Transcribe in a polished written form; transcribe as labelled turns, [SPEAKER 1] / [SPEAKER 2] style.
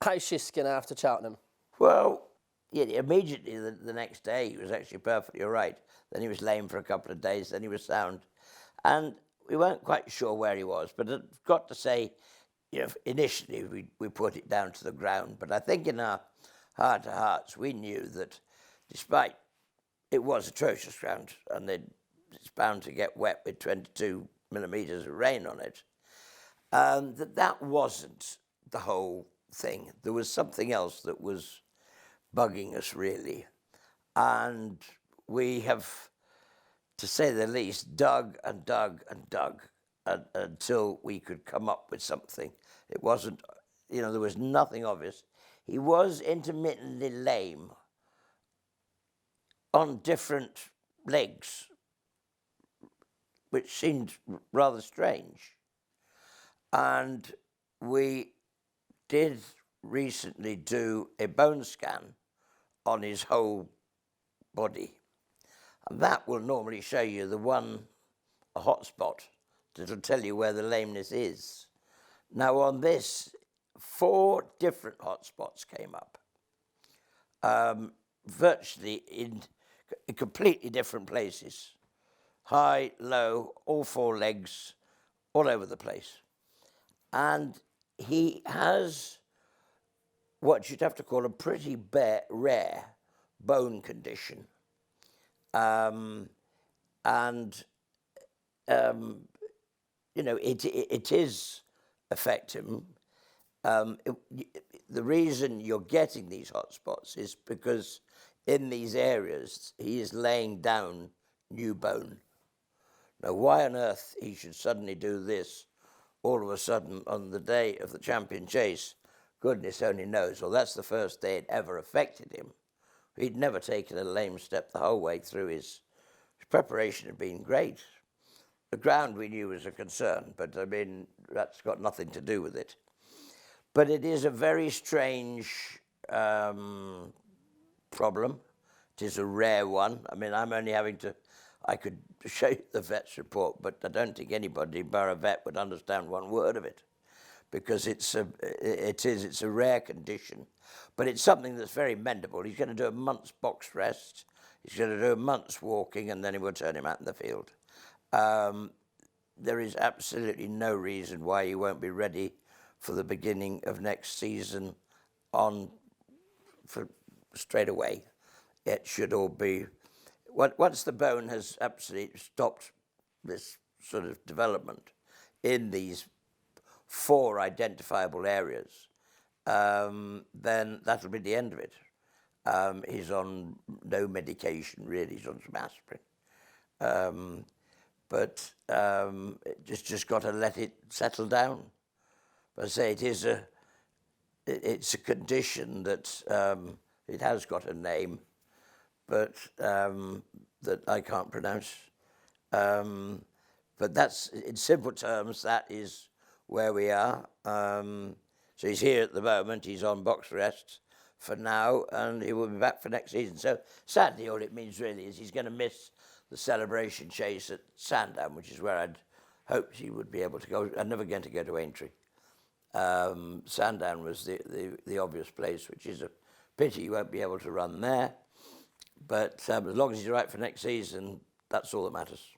[SPEAKER 1] How's Shishkin after Cheltenham?
[SPEAKER 2] Well, yeah, immediately the next day he was actually perfectly all right. Then he was lame for a couple of days, then he was sound. And we weren't quite sure where he was, but I've got to say, initially we put it down to the ground, but I think in our heart of hearts we knew that despite it was atrocious ground and it's bound to get wet with 22 millimetres of rain on it, that wasn't the whole thing. There was something else that was bugging us really, and we have, to say the least, dug and dug and dug until we could come up with something. It wasn't, there was nothing obvious. He was intermittently lame on different legs, which seemed rather strange. And we did recently do a bone scan on his whole body. And that will normally show you the one hotspot that will tell you where the lameness is. Now on this, 4 different hotspots came up, virtually in completely different places. High, low, all 4 legs, all over the place. And he has what you'd have to call a pretty rare bone condition. It is affecting him. The reason you're getting these hotspots is because in these areas he is laying down new bone. Now, why on earth he should suddenly do this all of a sudden on the day of the champion chase, goodness only knows. Well, that's the first day it ever affected him. He'd never taken a lame step the whole way through. His preparation had been great. The ground we knew was a concern, but that's got nothing to do with it. But it is a very strange problem. It is a rare one. I'm only I could show you the vet's report, but I don't think anybody bar a vet would understand one word of it, because it's a rare condition, but it's something that's very mendable. He's going to do a month's box rest, he's going to do a month's walking, and then he will turn him out in the field. There is absolutely no reason why he won't be ready for the beginning of next season for straight away. It should all be, once the bone has absolutely stopped this sort of development in these 4 identifiable areas, then that'll be the end of it. He's on no medication, really. He's on some aspirin. But just got to let it settle down. But I say it's a condition that it has got a name, but that I can't pronounce. But that's, in simple terms, that is where we are. So he's here at the moment. He's on box rest for now, and he will be back for next season. So sadly, all it means really is he's going to miss the celebration chase at Sandown, which is where I'd hoped he would be able to go. I'm never going to go to Aintree. Sandown was the obvious place, which is a pity. He won't be able to run there. But as long as he's right for next season, that's all that matters.